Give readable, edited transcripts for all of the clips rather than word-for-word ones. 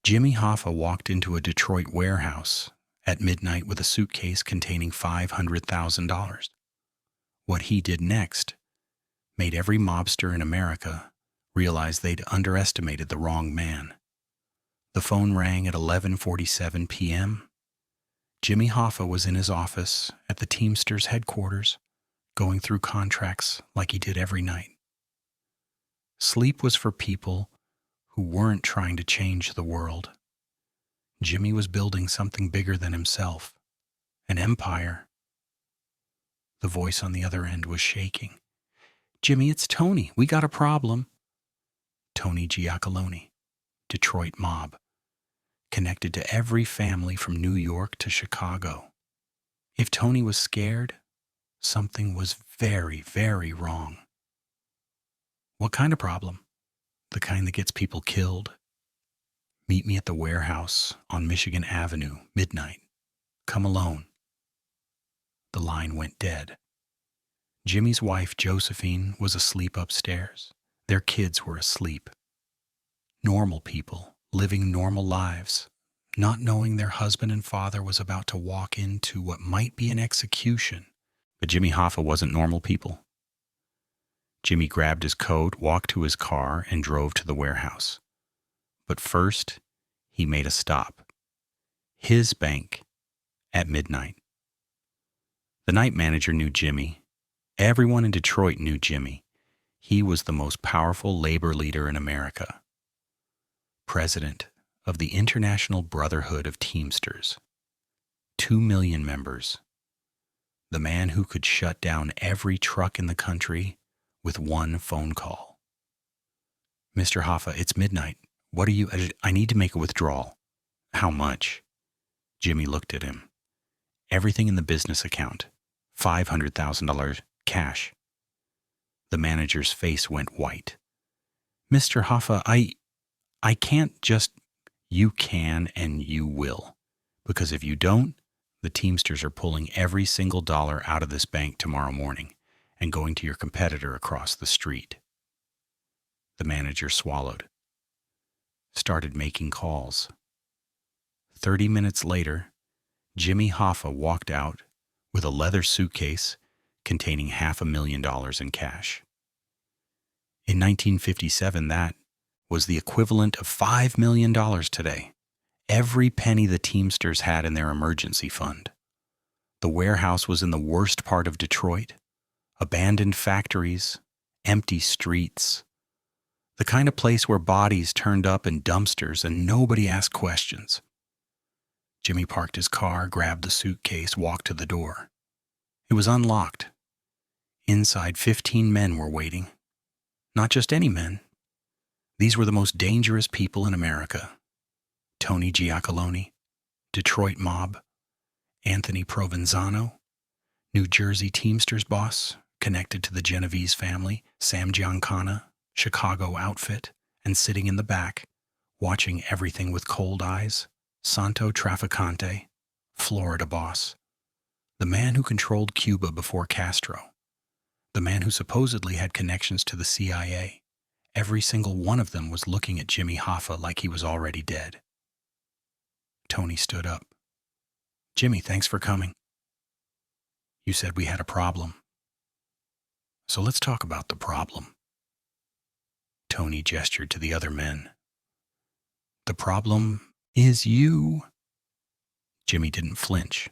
Jimmy Hoffa walked into a Detroit warehouse at midnight with a suitcase containing $500,000. What he did next made every mobster in America realize they'd underestimated the wrong man. The phone rang at 11:47 p.m. Jimmy Hoffa was in his office at the Teamsters headquarters, going through contracts like he did every night. Sleep was for people who weren't trying to change the world. Jimmy was building something bigger than himself, an empire. The voice on the other end was shaking. "Jimmy, it's Tony. We got a problem." Tony Giacalone, Detroit mob, connected to every family from New York to Chicago. If Tony was scared, something was very, very wrong. "What kind of problem?" "The kind that gets people killed. Meet me at the warehouse on Michigan Avenue, midnight. Come alone." The line went dead. Jimmy's wife, Josephine, was asleep upstairs. Their kids were asleep. Normal people, living normal lives, not knowing their husband and father was about to walk into what might be an execution. But Jimmy Hoffa wasn't normal people. Jimmy grabbed his coat, walked to his car, and drove to the warehouse. But first, he made a stop. His bank at midnight. The night manager knew Jimmy. Everyone in Detroit knew Jimmy. He was the most powerful labor leader in America. President of the International Brotherhood of Teamsters. 2 million members. The man who could shut down every truck in the country with one phone call. "Mr. Hoffa, it's midnight. What are you? I need to make a withdrawal." "How much?" Jimmy looked at him. "Everything in the business account. $500,000 cash." The manager's face went white. "Mr. Hoffa, I can't just..." "You can and you will. Because if you don't, the Teamsters are pulling every single dollar out of this bank tomorrow morning and going to your competitor across the street." The manager swallowed. Started making calls. 30 minutes later, Jimmy Hoffa walked out with a leather suitcase containing $500,000 in cash. In 1957, that was the equivalent of $5 million today. Every penny the Teamsters had in their emergency fund. The warehouse was in the worst part of Detroit. Abandoned factories, empty streets. The kind of place where bodies turned up in dumpsters and nobody asked questions. Jimmy parked his car, grabbed the suitcase, walked to the door. It was unlocked. Inside, 15 men were waiting. Not just any men. These were the most dangerous people in America. Tony Giacalone, Detroit mob. Anthony Provenzano, New Jersey Teamsters boss, connected to the Genovese family. Sam Giancana, Chicago outfit, and sitting in the back, watching everything with cold eyes, Santo Trafficante, Florida boss. The man who controlled Cuba before Castro. The man who supposedly had connections to the CIA. Every single one of them was looking at Jimmy Hoffa like he was already dead. Tony stood up. "Jimmy, thanks for coming. You said we had a problem. So let's talk about the problem." Tony gestured to the other men. "The problem is you." Jimmy didn't flinch,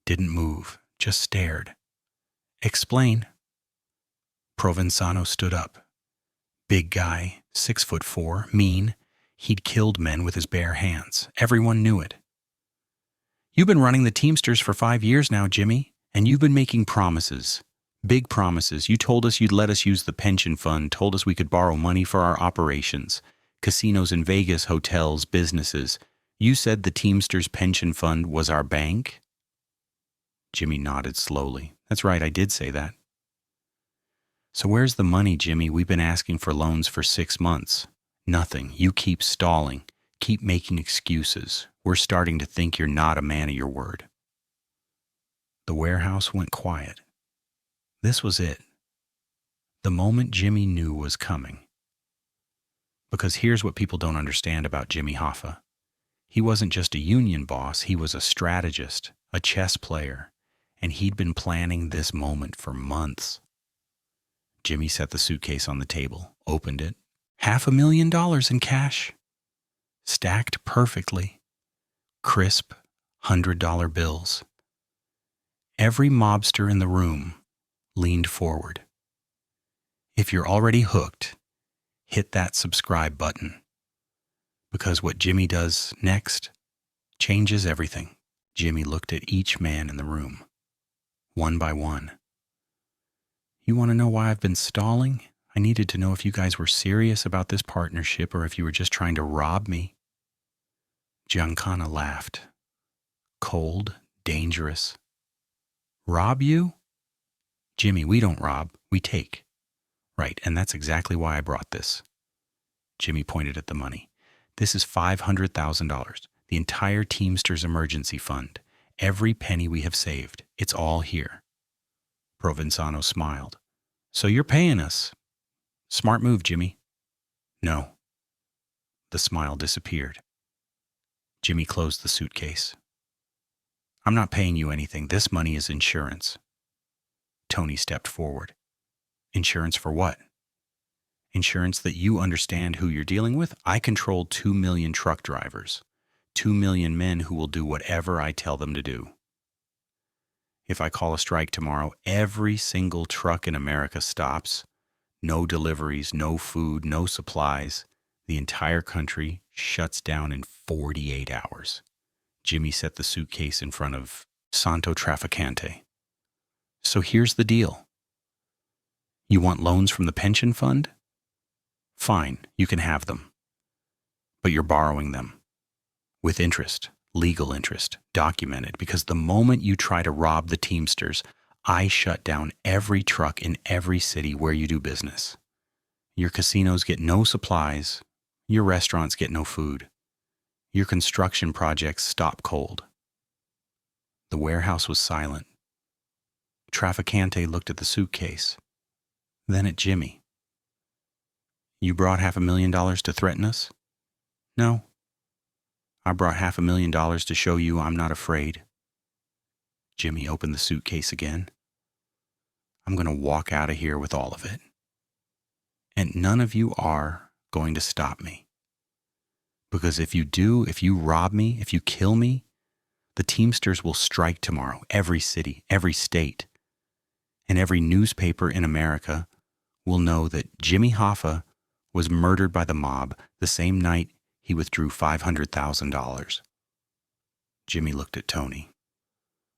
didn't move, just stared. "Explain." Provenzano stood up. Big guy, 6'4", mean. He'd killed men with his bare hands. Everyone knew it. "You've been running the Teamsters for 5 years now, Jimmy, and you've been making promises. Big promises. You told us you'd let us use the pension fund, told us we could borrow money for our operations. Casinos in Vegas, hotels, businesses. You said the Teamsters pension fund was our bank?" Jimmy nodded slowly. "That's right, I did say that." "So where's the money, Jimmy? We've been asking for loans for 6 months. Nothing. You keep stalling. Keep making excuses. We're starting to think you're not a man of your word." The warehouse went quiet. This was it. The moment Jimmy knew was coming. Because here's what people don't understand about Jimmy Hoffa. He wasn't just a union boss, he was a strategist, a chess player, and he'd been planning this moment for months. Jimmy set the suitcase on the table, opened it. $500,000 in cash, stacked perfectly, crisp $100 bills. Every mobster in the room leaned forward. If you're already hooked, hit that subscribe button, because what Jimmy does next changes everything. Jimmy looked at each man in the room, one by one. You want to know why I've been stalling? I needed to know if you guys were serious about this partnership or if you were just trying to rob me. Giancana laughed. Cold, dangerous. Rob you? Jimmy, we don't rob, we take. Right, and that's exactly why I brought this. Jimmy pointed at the money. This is $500,000, the entire Teamsters emergency fund. Every penny we have saved. It's all here. Provenzano smiled. So you're paying us. Smart move, Jimmy. No. The smile disappeared. Jimmy closed the suitcase. I'm not paying you anything. This money is insurance. Tony stepped forward. Insurance for what? Insurance that you understand who you're dealing with? I control 2 million truck drivers. 2 million men who will do whatever I tell them to do. If I call a strike tomorrow, every single truck in America stops. No deliveries, no food, no supplies. The entire country shuts down in 48 hours. Jimmy set the suitcase in front of Santo Trafficante. So here's the deal. You want loans from the pension fund? Fine, you can have them. But you're borrowing them. With interest, legal interest, documented, because the moment you try to rob the Teamsters, I shut down every truck in every city where you do business. Your casinos get no supplies. Your restaurants get no food. Your construction projects stop cold. The warehouse was silent. Trafficante looked at the suitcase, then at Jimmy. You brought $500,000 to threaten us? No. I brought $500,000 to show you I'm not afraid. Jimmy opened the suitcase again. I'm going to walk out of here with all of it. And none of you are going to stop me. Because if you do, if you rob me, if you kill me, the Teamsters will strike tomorrow, every city, every state. And every newspaper in America will know that Jimmy Hoffa was murdered by the mob the same night he withdrew $500,000. Jimmy looked at Tony.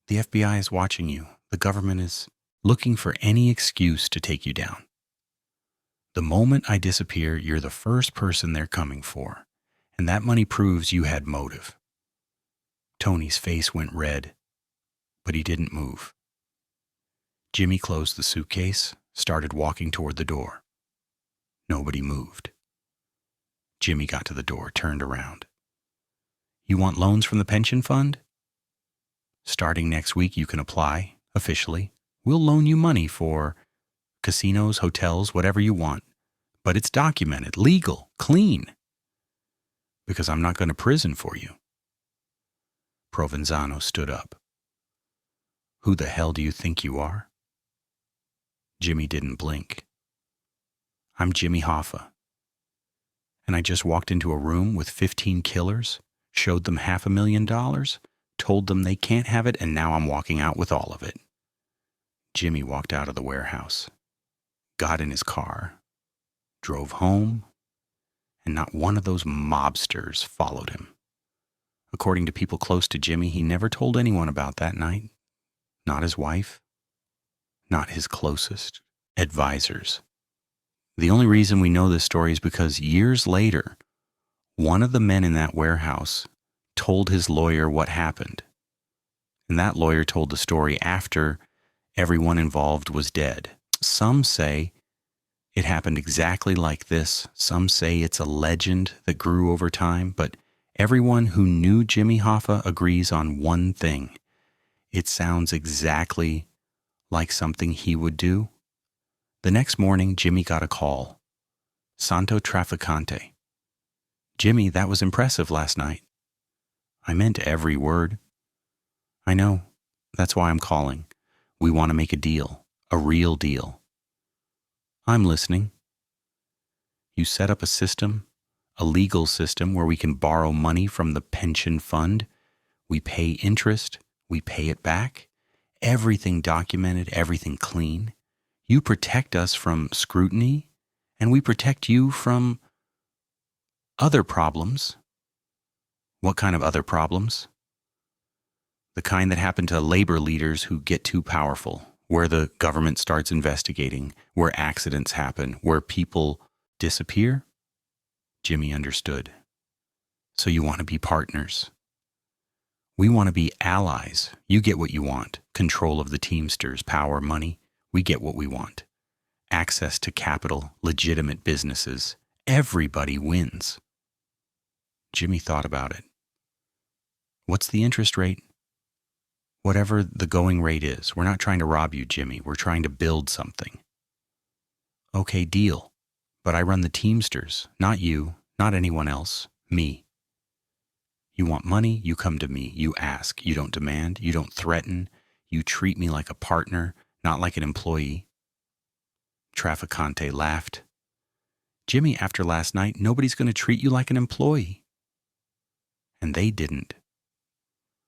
The FBI is watching you. The government is looking for any excuse to take you down. The moment I disappear, you're the first person they're coming for, and that money proves you had motive. Tony's face went red, but he didn't move. Jimmy closed the suitcase, started walking toward the door. Nobody moved. Jimmy got to the door, turned around. You want loans from the pension fund? Starting next week, you can apply, officially. We'll loan you money for casinos, hotels, whatever you want. But it's documented, legal, clean. Because I'm not going to prison for you. Provenzano stood up. Who the hell do you think you are? Jimmy didn't blink. I'm Jimmy Hoffa. And I just walked into a room with 15 killers, showed them $500,000, told them they can't have it, and now I'm walking out with all of it. Jimmy walked out of the warehouse, got in his car, drove home, and not one of those mobsters followed him. According to people close to Jimmy, he never told anyone about that night. Not his wife, not his closest advisors. The only reason we know this story is because years later, one of the men in that warehouse told his lawyer what happened. And that lawyer told the story after everyone involved was dead. Some say it happened exactly like this. Some say it's a legend that grew over time. But everyone who knew Jimmy Hoffa agrees on one thing. It sounds exactly like something he would do. The next morning, Jimmy got a call. Santo Trafficante. Jimmy, that was impressive last night. I meant every word. I know. That's why I'm calling. We want to make a deal. A real deal. I'm listening. You set up a system, a legal system where we can borrow money from the pension fund. We pay interest. We pay it back. Everything documented, everything clean. You protect us from scrutiny, and we protect you from other problems. What kind of other problems? The kind that happen to labor leaders who get too powerful, where the government starts investigating, where accidents happen, where people disappear? Jimmy understood. So you want to be partners. We want to be allies. You get what you want. Control of the Teamsters, power, money. We get what we want. Access to capital, legitimate businesses. Everybody wins. Jimmy thought about it. What's the interest rate? Whatever the going rate is. We're not trying to rob you, Jimmy. We're trying to build something. Okay, deal. But I run the Teamsters. Not you, not anyone else. Me. You want money? You come to me. You ask. You don't demand. You don't threaten. You treat me like a partner, not like an employee. Trafficante laughed. Jimmy, after last night, nobody's going to treat you like an employee. And they didn't.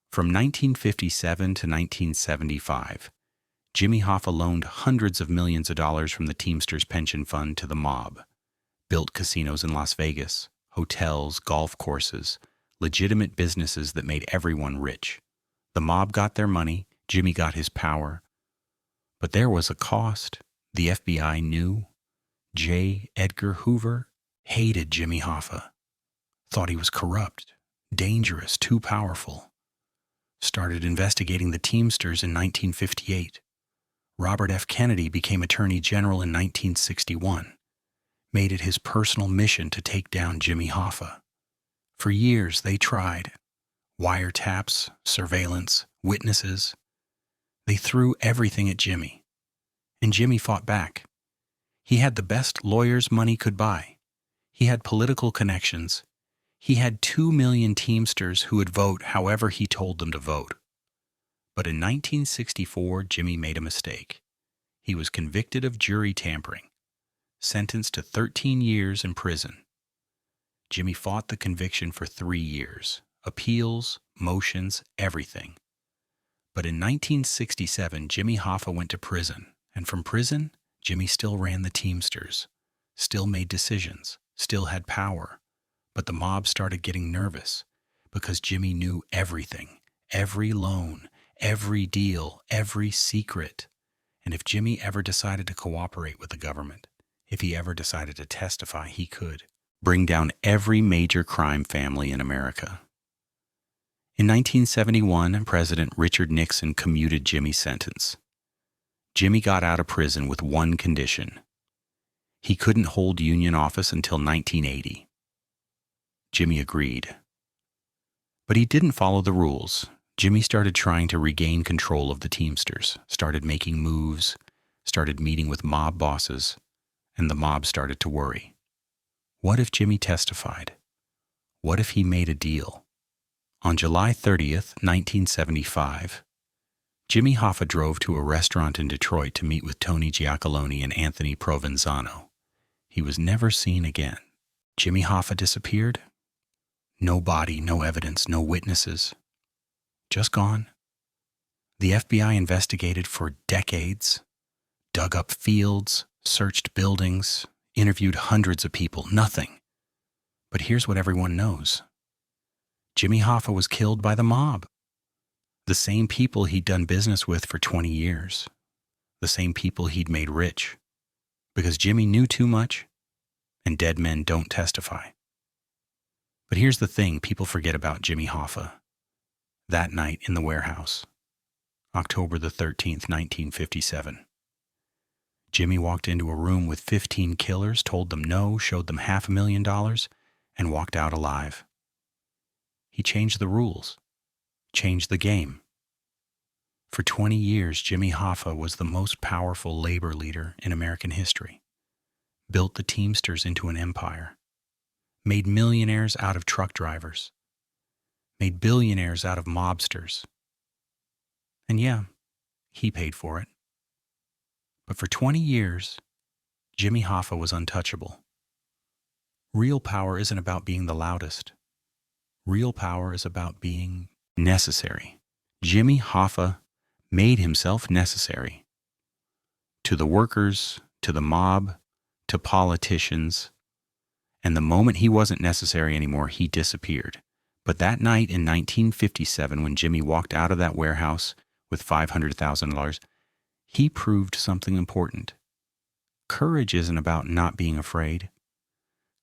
From 1957 to 1975, Jimmy Hoffa loaned hundreds of millions of dollars from the Teamsters pension fund to the mob, built casinos in Las Vegas, hotels, golf courses, legitimate businesses that made everyone rich. The mob got their money, Jimmy got his power. But there was a cost. The FBI knew. J. Edgar Hoover hated Jimmy Hoffa, thought he was corrupt, dangerous, too powerful. Started investigating the Teamsters in 1958. Robert F. Kennedy became Attorney General in 1961. Made it his personal mission to take down Jimmy Hoffa. For years, they tried. Wiretaps, surveillance, witnesses. They threw everything at Jimmy. And Jimmy fought back. He had the best lawyers money could buy. He had political connections. He had 2 million Teamsters who would vote however he told them to vote. But in 1964, Jimmy made a mistake. He was convicted of jury tampering, sentenced to 13 years in prison. Jimmy fought the conviction for 3 years. Appeals, motions, everything. But in 1967, Jimmy Hoffa went to prison, and from prison, Jimmy still ran the Teamsters, still made decisions, still had power. But the mob started getting nervous because Jimmy knew everything, every loan, every deal, every secret. And if Jimmy ever decided to cooperate with the government, if he ever decided to testify, he could bring down every major crime family in America. In 1971, President Richard Nixon commuted Jimmy's sentence. Jimmy got out of prison with one condition. He couldn't hold union office until 1980. Jimmy agreed. But he didn't follow the rules. Jimmy started trying to regain control of the Teamsters, started making moves, started meeting with mob bosses, and the mob started to worry. What if Jimmy testified? What if he made a deal? On July 30th, 1975, Jimmy Hoffa drove to a restaurant in Detroit to meet with Tony Giacalone and Anthony Provenzano. He was never seen again. Jimmy Hoffa disappeared? No body, no evidence, no witnesses. Just gone. The FBI investigated for decades, dug up fields, searched buildings, interviewed hundreds of people. Nothing. But here's what everyone knows. Jimmy Hoffa was killed by the mob. The same people he'd done business with for 20 years. The same people he'd made rich. Because Jimmy knew too much, and dead men don't testify. But here's the thing people forget about Jimmy Hoffa. That night in the warehouse, October the 13th, 1957. Jimmy walked into a room with 15 killers, told them no, showed them $500,000, and walked out alive. He changed the rules, changed the game. For 20 years, Jimmy Hoffa was the most powerful labor leader in American history. Built the Teamsters into an empire. Made millionaires out of truck drivers. made billionaires out of mobsters. And yeah, he paid for it. But for 20 years, Jimmy Hoffa was untouchable. Real power isn't about being the loudest. Real power is about being necessary. Jimmy Hoffa made himself necessary. To the workers, to the mob, to politicians. And the moment he wasn't necessary anymore, he disappeared. But that night in 1957, when Jimmy walked out of that warehouse with $500,000, he proved something important. Courage isn't about not being afraid.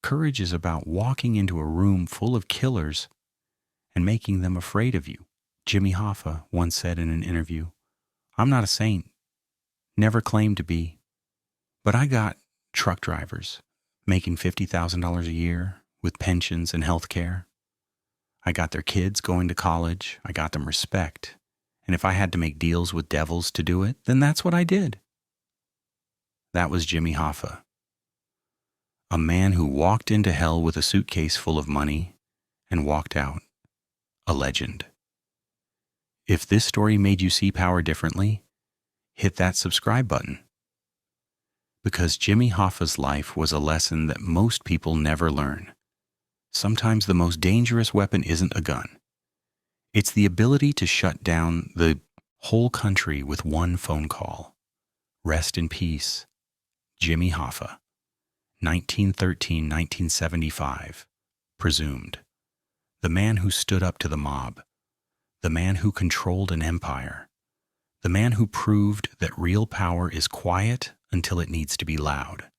Courage is about walking into a room full of killers and making them afraid of you. Jimmy Hoffa once said in an interview, "I'm not a saint, never claimed to be, but I got truck drivers making $50,000 a year with pensions and health care. I got their kids going to college. I got them respect. And if I had to make deals with devils to do it, then that's what I did." That was Jimmy Hoffa, a man who walked into hell with a suitcase full of money and walked out a legend. If this story made you see power differently, hit that subscribe button. Because Jimmy Hoffa's life was a lesson that most people never learn. Sometimes the most dangerous weapon isn't a gun. It's the ability to shut down the whole country with one phone call. Rest in peace, Jimmy Hoffa, 1913-1975, presumed. The man who stood up to the mob. The man who controlled an empire. The man who proved that real power is quiet until it needs to be loud.